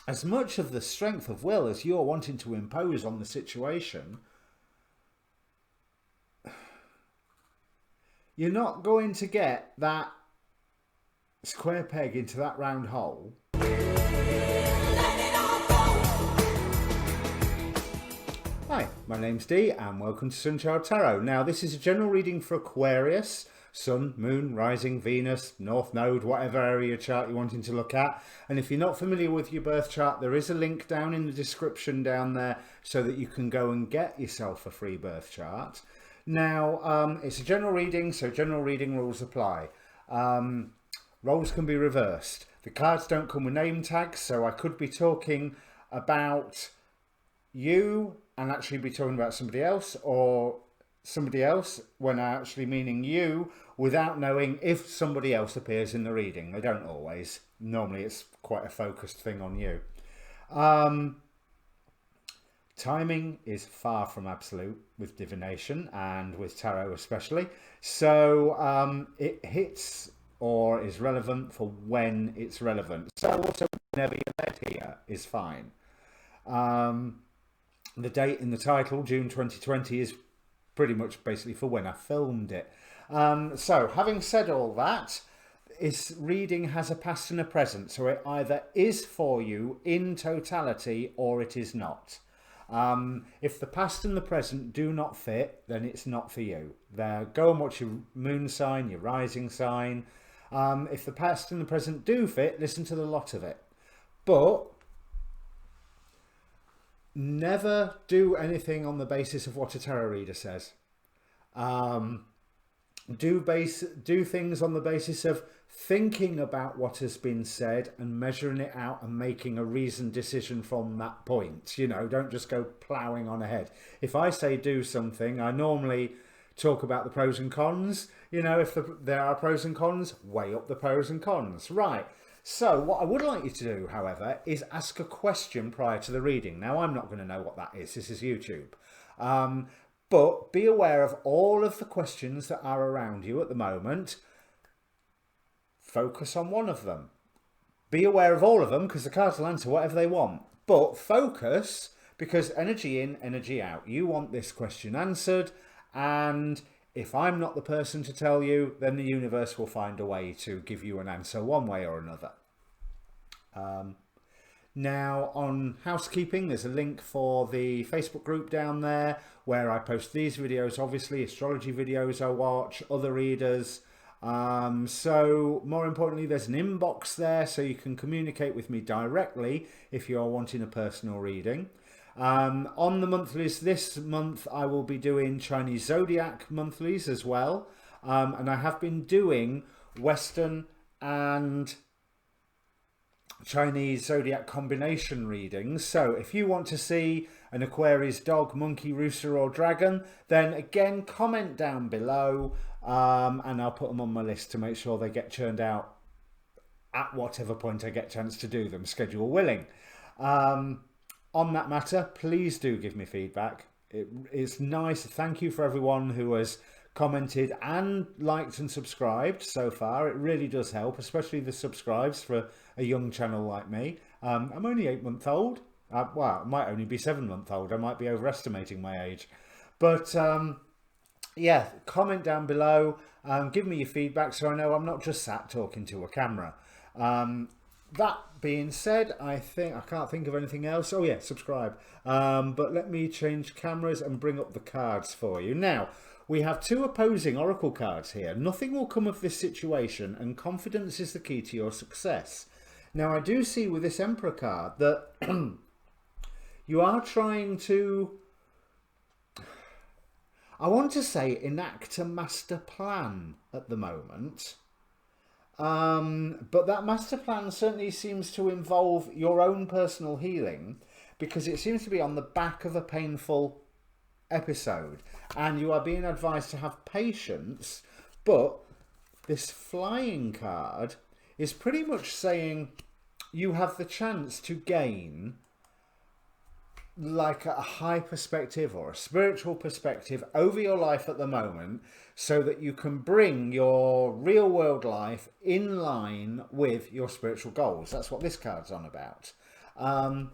as much of the strength of will as you're wanting to impose on the situation, you're not going to get that square peg into that round hole. Hi, my name's Dee and welcome to Sunchild Tarot. Now this is a general reading for Aquarius, Sun, Moon, Rising, Venus, North Node, whatever area chart you're wanting to look at. And if you're not familiar with your birth chart, there is a link down in the description down there so that you can go and get yourself a free birth chart. Now, it's a general reading, so general reading rules apply. Roles can be reversed. The cards don't come with name tags, so I could be talking about you and actually be talking about somebody else, or somebody else when I'm actually meaning you, without knowing if somebody else appears in the reading. They don't always. Normally it's quite a focused thing on you. Timing is far from absolute with divination and with tarot especially. So it hits or is relevant for when it's relevant. So also whenever you're led here is fine. The date in the title, June 2020, is pretty much basically for when I filmed it. So having said all that, this reading has a past and a present. So it either is for you in totality or it is not. If the past and the present do not fit, then it's not for you. Go and watch your moon sign, your rising sign. If the past and the present do fit, listen to the lot of it. But never do anything on the basis of what a tarot reader says. Do things on the basis of thinking about what has been said and measuring it out and making a reasoned decision from that point. You know, don't just go ploughing on ahead. If I say do something, I normally talk about the pros and cons. You know, if there are pros and cons, weigh up the pros and cons. Right. So what I would like you to do, however, is ask a question prior to the reading. Now, I'm not going to know what that is. This is YouTube. But be aware of all of the questions that are around you at the moment. Focus on one of them. Be aware of all of them because the cards will answer whatever they want. But focus, because energy in, energy out. You want this question answered, and if I'm not the person to tell you, then the universe will find a way to give you an answer one way or another. Now on housekeeping, there's a link for the Facebook group down there where I post these videos, obviously astrology videos I watch, other readers. So more importantly, there's an inbox there so you can communicate with me directly if you are wanting a personal reading. On the monthlies this month, I will be doing Chinese Zodiac monthlies as well. And I have been doing Western and Chinese Zodiac combination readings. So if you want to see an Aquarius dog, monkey, rooster or dragon, then again, comment down below and I'll put them on my list to make sure they get churned out at whatever point I get a chance to do them, schedule willing. On that matter, please do give me feedback. It's nice. Thank you for everyone who has commented and liked and subscribed so far. It really does help, especially the subscribes for a young channel like me. I'm only 8 months old. Well, I might only be 7 months old. I might be overestimating my age. But yeah, comment down below. Give me your feedback so I know I'm not just sat talking to a camera. That being said, I can't think of anything else. Oh yeah, subscribe. But let me change cameras and bring up the cards for you. Now, we have two opposing oracle cards here. Nothing will come of this situation and confidence is the key to your success. Now, I do see with this Emperor card that you are trying to, I want to say, enact a master plan at the moment. But that master plan certainly seems to involve your own personal healing because it seems to be on the back of a painful episode and you are being advised to have patience. But this flying card is pretty much saying you have the chance to gain like a high perspective or a spiritual perspective over your life at the moment so that you can bring your real world life in line with your spiritual goals. That's what this card's on about. So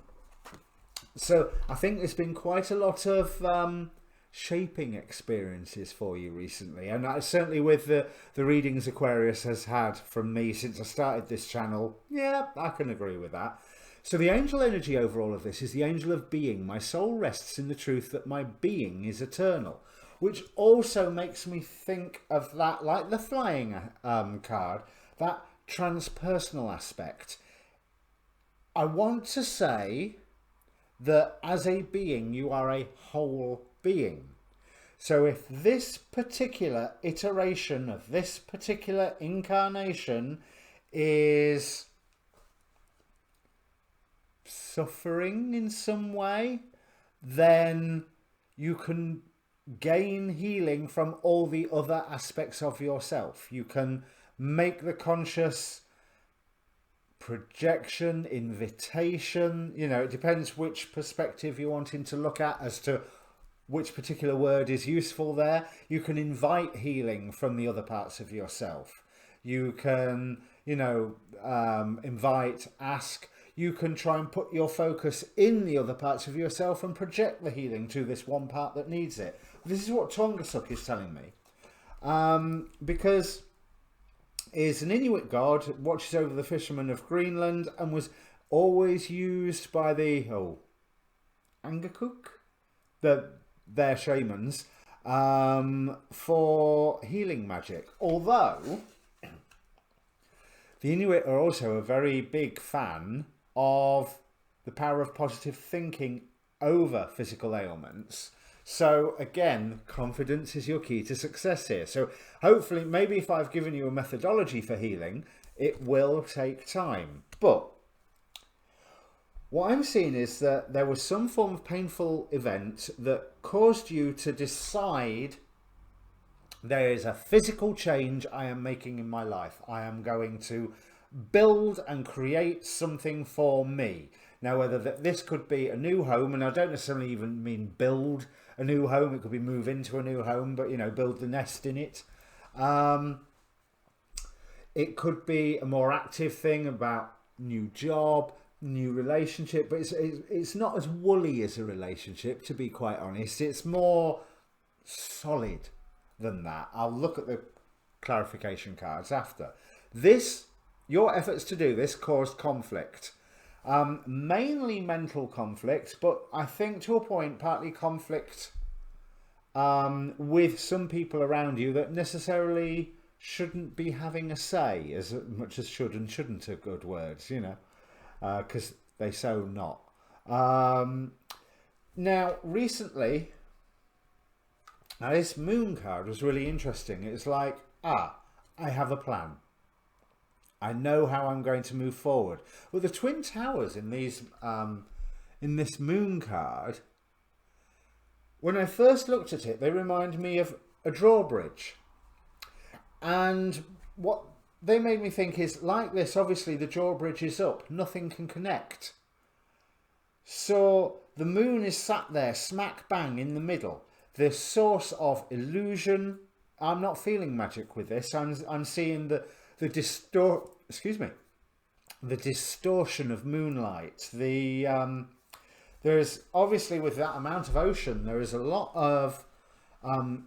I think there's been quite a lot of shaping experiences for you recently, and certainly with the readings Aquarius has had from me since I started this channel, yeah, I can agree with that. So the angel energy over all of this is the angel of being. My soul rests in the truth that my being is eternal, which also makes me think of that, like the flying card, that transpersonal aspect. I want to say that as a being, you are a whole being. So if this particular iteration of this particular incarnation is suffering in some way, then you can gain healing from all the other aspects of yourself. You can make the conscious projection, invitation, you know, it depends which perspective you're wanting to look at as to which particular word is useful there. You can invite healing from the other parts of yourself. You can, you know, invite, ask. You can try and put your focus in the other parts of yourself and project the healing to this one part that needs it. This is what Tongasuk is telling me. Because is an Inuit god, watches over the fishermen of Greenland, and was always used by the Angakuk, their shamans, for healing magic. Although the Inuit are also a very big fan of the power of positive thinking over physical ailments. So again, confidence is your key to success here. So hopefully, maybe if I've given you a methodology for healing, it will take time. But what I'm seeing is that there was some form of painful event that caused you to decide there is a physical change I am making in my life. I am going to build and create something for me. Now, whether this could be a new home, and I don't necessarily even mean build a new home, it could be move into a new home, but, you know, build the nest in it. It could be a more active thing about new job, new relationship, but it's not as woolly as a relationship, to be quite honest. It's more solid than that. I'll look at the clarification cards after. Your efforts to do this caused conflict. Mainly mental conflict, but I think to a point partly conflict with some people around you that necessarily shouldn't be having a say, as much as should and shouldn't are good words, you know, because they so not. Now, recently, this moon card was really interesting. It's like, I have a plan. I know how I'm going to move forward. Well, the twin towers in these, in this moon card, when I first looked at it, they remind me of a drawbridge. And what they made me think is, like this, obviously the drawbridge is up. Nothing can connect. So the moon is sat there smack bang in the middle. The source of illusion. I'm not feeling magic with this. I'm seeing the distortion of moonlight. There's obviously, with that amount of ocean, there is a lot of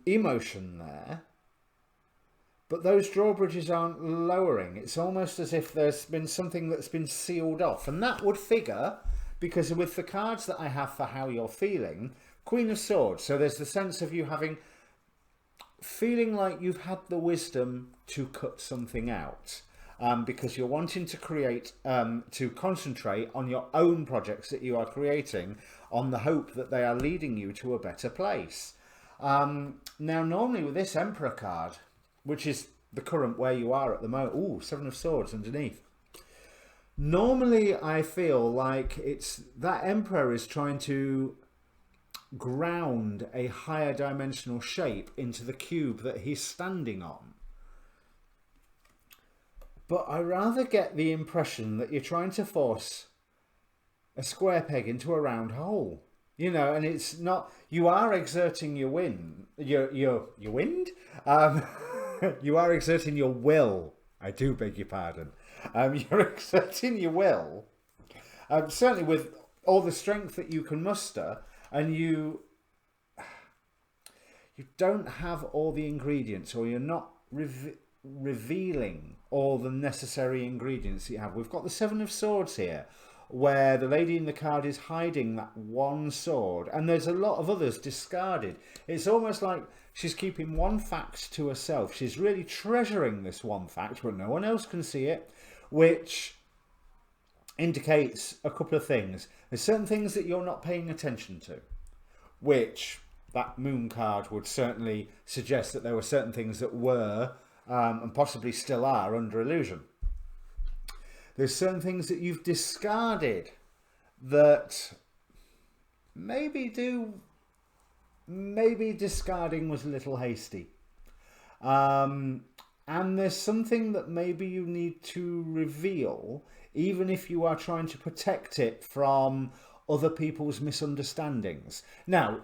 emotion there, but those drawbridges aren't lowering. It's almost as if there's been something that's been sealed off, and that would figure, because with the cards that I have for how you're feeling, Queen of Swords, so there's the sense of you feeling like you've had the wisdom to cut something out, because you're wanting to create, to concentrate on your own projects that you are creating, on the hope that they are leading you to a better place. Now, normally with this Emperor card, which is the current where you are at the moment, ooh, Seven of Swords underneath. Normally, I feel like it's that Emperor is trying to ground a higher dimensional shape into the cube that he's standing on. But I rather get the impression that you're trying to force a square peg into a round hole. You know, and it's not, you are exerting your wind, your wind? You are exerting your will. I do beg your pardon. You're exerting your will certainly with all the strength that you can muster, and you don't have all the ingredients, or you're not revealing all the necessary ingredients that you have. We've got the Seven of Swords here, where the lady in the card is hiding that one sword, and there's a lot of others discarded. It's almost like she's keeping one fact to herself. She's really treasuring this one fact, but no one else can see it, which indicates a couple of things. There's certain things that you're not paying attention to, which that moon card would certainly suggest that there were certain things that were and possibly still are under illusion. There's certain things that you've discarded that maybe discarding was a little hasty. And there's something that maybe you need to reveal, even if you are trying to protect it from other people's misunderstandings. Now,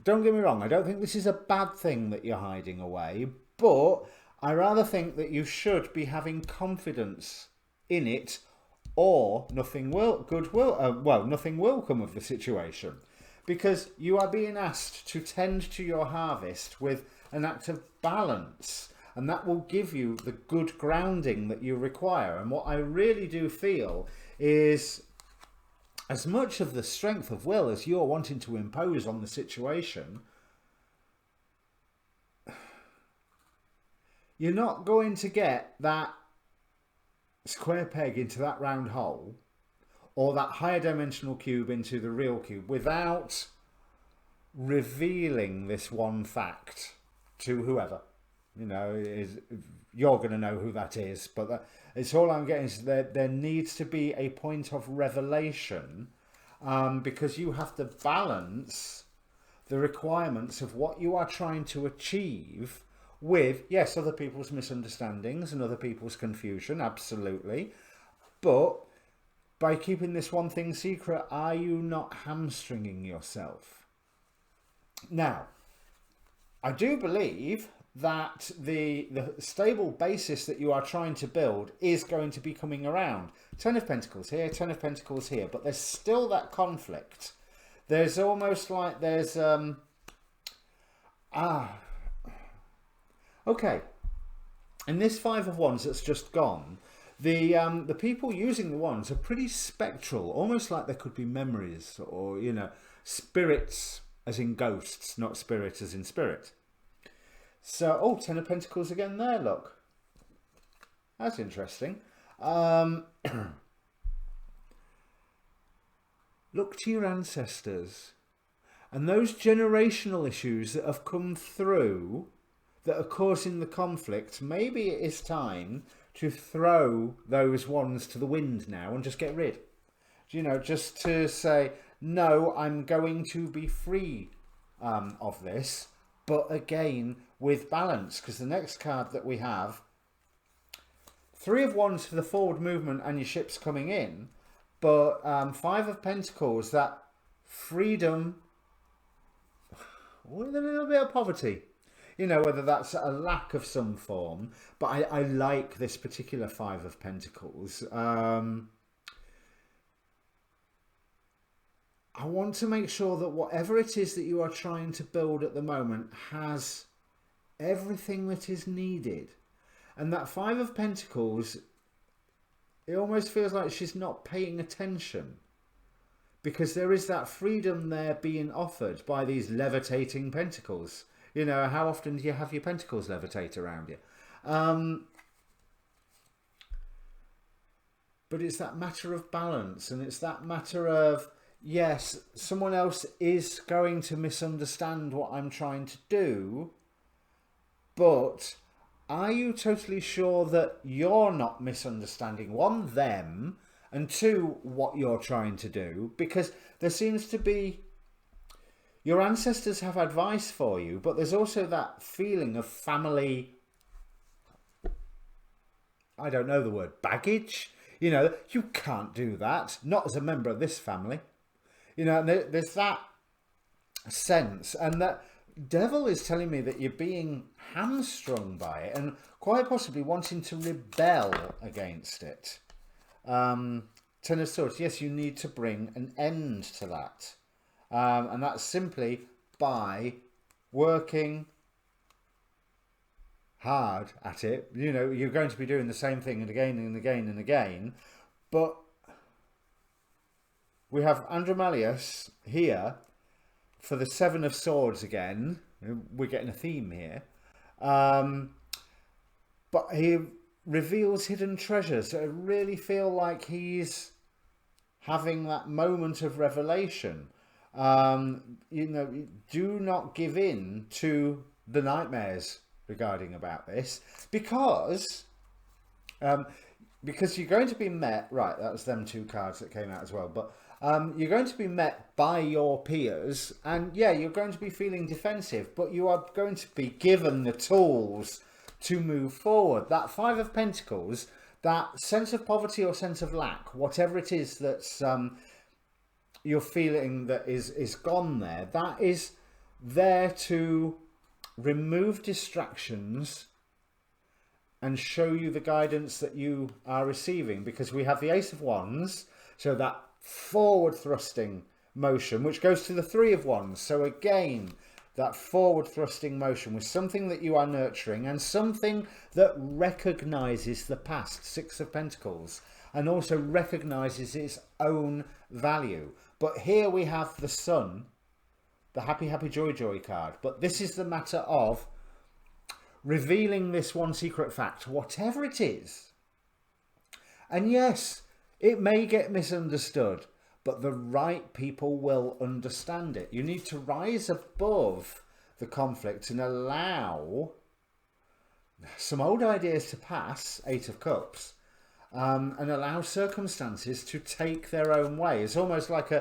don't get me wrong, I don't think this is a bad thing that you're hiding away, but I rather think that you should be having confidence in it, or nothing will come of the situation, because you are being asked to tend to your harvest with an act of balance, and that will give you the good grounding that you require. And what I really do feel is, as much of the strength of will as you're wanting to impose on the situation, you're not going to get that square peg into that round hole, or that higher dimensional cube into the real cube, without revealing this one fact to whoever. You know, you're going to know who that is, but it's all I'm getting is that there needs to be a point of revelation, because you have to balance the requirements of what you are trying to achieve with, yes, other people's misunderstandings and other people's confusion, absolutely, but by keeping this one thing secret, are you not hamstringing yourself? Now, I do believe that the stable basis that you are trying to build is going to be coming around. Ten of Pentacles here, Ten of Pentacles here, but there's still that conflict. There's almost like there's okay, in this Five of Wands that's just gone, the people using the wands are pretty spectral, almost like there could be memories, or, you know, spirits as in ghosts, not spirit as in spirit. So, oh, Ten of Pentacles again there, look. That's interesting. Look to your ancestors and those generational issues that have come through that are causing the conflict. Maybe it is time to throw those wands to the wind now and just get rid. You know, just to say, no, I'm going to be free of this, but again, with balance, because the next card that we have, Three of Wands for the forward movement and your ships coming in, but Five of Pentacles, that freedom with a little bit of poverty. You know, whether that's a lack of some form, but I like this particular Five of Pentacles. I want to make sure that whatever it is that you are trying to build at the moment has everything that is needed. And that Five of Pentacles, it almost feels like she's not paying attention, because there is that freedom there being offered by these levitating pentacles. You know, how often do you have your pentacles levitate around you? But it's that matter of balance, and it's that matter of, yes, someone else is going to misunderstand what I'm trying to do, but are you totally sure that you're not misunderstanding, one, them, and two, what you're trying to do? Because there seems to be, your ancestors have advice for you, but there's also that feeling of family, I don't know the word, baggage. You know, you can't do that, not as a member of this family. You know, there's that sense, and that devil is telling me that you're being hamstrung by it, and quite possibly wanting to rebel against it. Ten of Swords, yes, you need to bring an end to that. And that's simply by working hard at it. You know, you're going to be doing the same thing and again and again and again. But we have Andromalius here for the Seven of Swords again. We're getting a theme here. But he reveals hidden treasures. I really feel like he's having that moment of revelation. You know, do not give in to the nightmares regarding about this, because you're going to be met, right, that was them two cards that came out as well, but you're going to be met by your peers, and yeah, you're going to be feeling defensive, but you are going to be given the tools to move forward. That Five of Pentacles, that sense of poverty or sense of lack, whatever it is that's you're feeling that is gone there, that is there to remove distractions and show you the guidance that you are receiving, because we have the Ace of Wands, so that forward thrusting motion, which goes to the Three of Wands. So again, that forward thrusting motion with something that you are nurturing and something that recognizes the past, Six of Pentacles, and also recognizes its own value. But here we have the Sun, the happy, happy, joy, joy card. But this is the matter of revealing this one secret fact, whatever it is. And yes, it may get misunderstood, but the right people will understand it. You need to rise above the conflict and allow some old ideas to pass, Eight of Cups, and allow circumstances to take their own way. It's almost like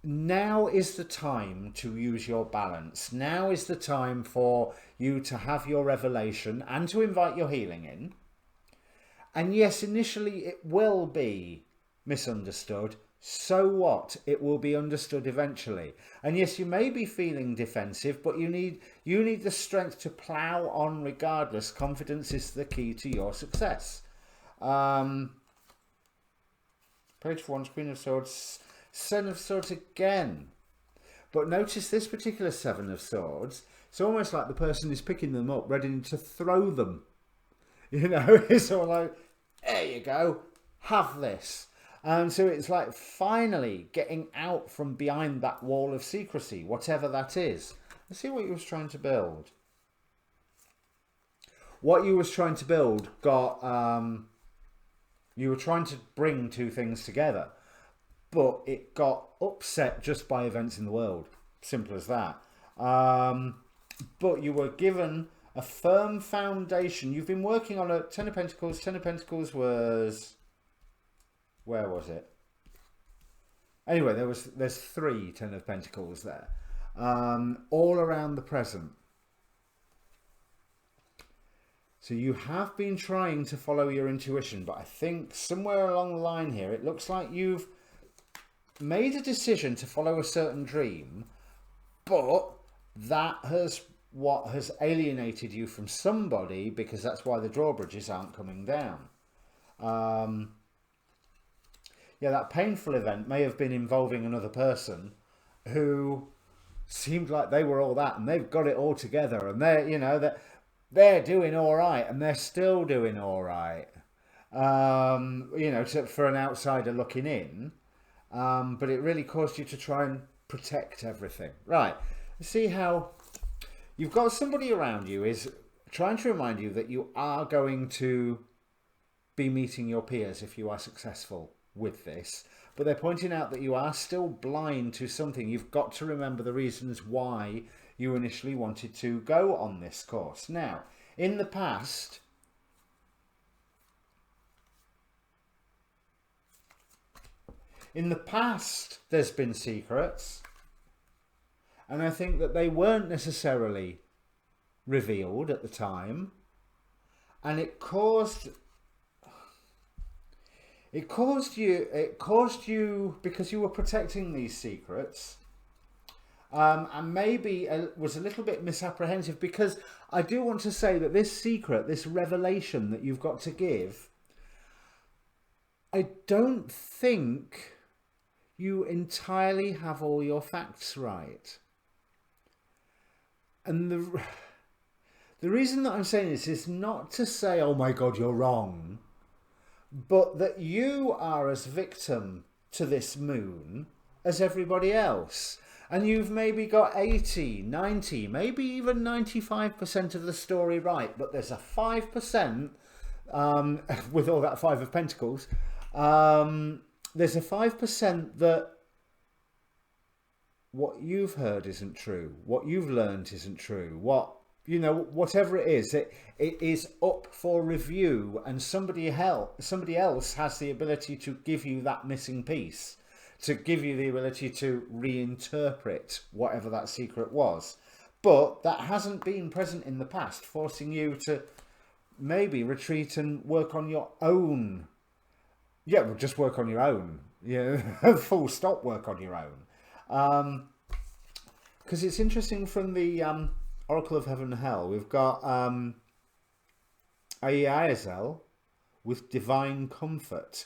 now is the time to use your balance. Now is the time for you to have your revelation and to invite your healing in. And yes, initially it will be misunderstood. So what? It will be understood eventually. And yes, you may be feeling defensive, but you need the strength to plow on regardless. Confidence is the key to your success. Page of Wands, Queen of Swords, Seven of Swords again. But notice this particular Seven of Swords, it's almost like the person is picking them up, ready to throw them. You know, it's all like, there you go, have this. And so it's like finally getting out from behind that wall of secrecy, whatever that is. Let's see what you was trying to build. What you was trying to build got, you were trying to bring two things together, but it got upset just by events in the world. Simple as that. But you were given a firm foundation. You've been working on a Ten of Pentacles. Ten of Pentacles was... where was it? Anyway, there's three Ten of Pentacles there. All around the present. So you have been trying to follow your intuition, but I think somewhere along the line here, it looks like you've made a decision to follow a certain dream, but that has what has alienated you from somebody, because that's why the drawbridges aren't coming down. Yeah, that painful event may have been involving another person who seemed like they were all that and they've got it all together and they're, you know, they're doing all right and they're still doing all right. You know, for an outsider looking in. But it really caused you to try and protect everything. Right. See how you've got somebody around you is trying to remind you that you are going to be meeting your peers if you are successful with this, but they're pointing out that you are still blind to something. You've got to remember the reasons why you initially wanted to go on this course. Now, in the past, there's been secrets, and I think that they weren't necessarily revealed at the time, and it caused you because you were protecting these secrets, and maybe was a little bit misapprehensive, because I do want to say that this secret, this revelation that you've got to give, I don't think you entirely have all your facts right. And the reason that I'm saying this is not to say, oh my God, you're wrong, but that you are as victim to this moon as everybody else. And you've maybe got 80, 90, maybe even 95% of the story right, but there's a 5%, with all that 5 of Pentacles, there's a 5% that what you've heard isn't true, what you've learned isn't true, whatever it is, it is up for review, and somebody else has the ability to give you that missing piece, to give you the ability to reinterpret whatever that secret was. But that hasn't been present in the past, forcing you to maybe retreat and work on your own. Yeah, well, just work on your own. Yeah, full stop, work on your own. Because it's interesting from the Oracle of Heaven and Hell, we've got Azazel with divine comfort,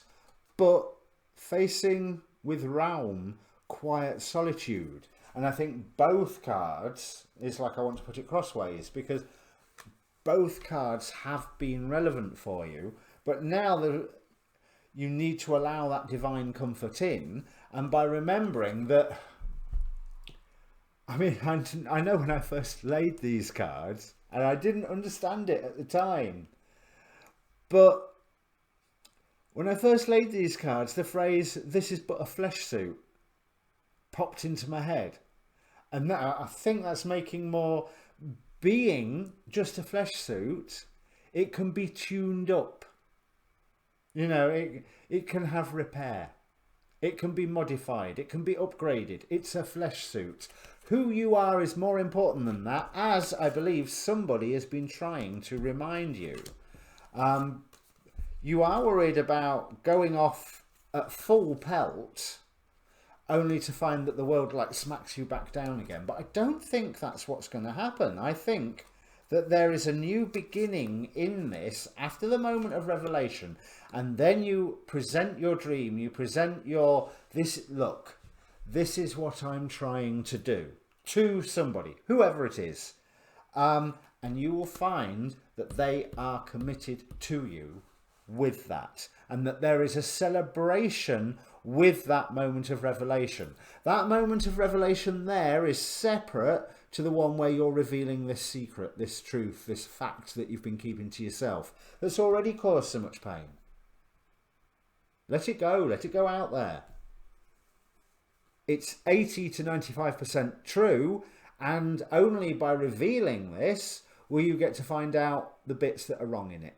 but facing with realm quiet solitude. And I think both cards is like, I want to put it crossways, because both cards have been relevant for you, but now you need to allow that divine comfort in. And by remembering that, I mean, I know when I first laid these cards, and I didn't understand it at the time, but when I first laid these cards, the phrase, "this is but a flesh suit," popped into my head. And that, I think that's making more, being just a flesh suit, it can be tuned up. You know, it can have repair. It can be modified. It can be upgraded. It's a flesh suit. Who you are is more important than that, as I believe somebody has been trying to remind you. You are worried about going off at full pelt, only to find that the world like smacks you back down again. But I don't think that's what's going to happen. I think that there is a new beginning in this after the moment of revelation, and then you present your dream, you present look, this is what I'm trying to do to somebody, whoever it is, and you will find that they are committed to you with that, and that there is a celebration with that moment of revelation. That moment of revelation there is separate to the one where you're revealing this secret, this truth, this fact that you've been keeping to yourself, that's already caused so much pain. Let it go out there. It's 80 to 95% true, and only by revealing this will you get to find out the bits that are wrong in it.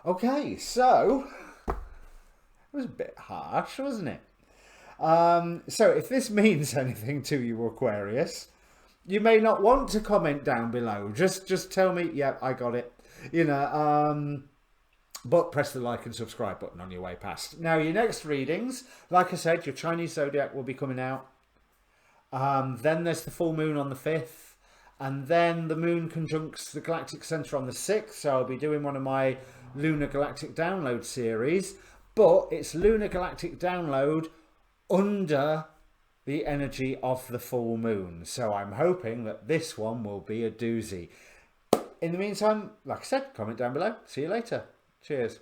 Okay, so it was a bit harsh, wasn't it? So if this means anything to you, Aquarius, you may not want to comment down below. Just tell me, yeah, I got it. You know, but press the like and subscribe button on your way past. Now, your next readings, like I said, your Chinese zodiac will be coming out. Then there's the full moon on the 5th. And then the moon conjuncts the galactic center on the 6th. So I'll be doing one of my Lunar Galactic Download series. But it's Lunar Galactic Download under the energy of the full moon. So I'm hoping that this one will be a doozy. In the meantime, like I said, comment down below. See you later. Cheers.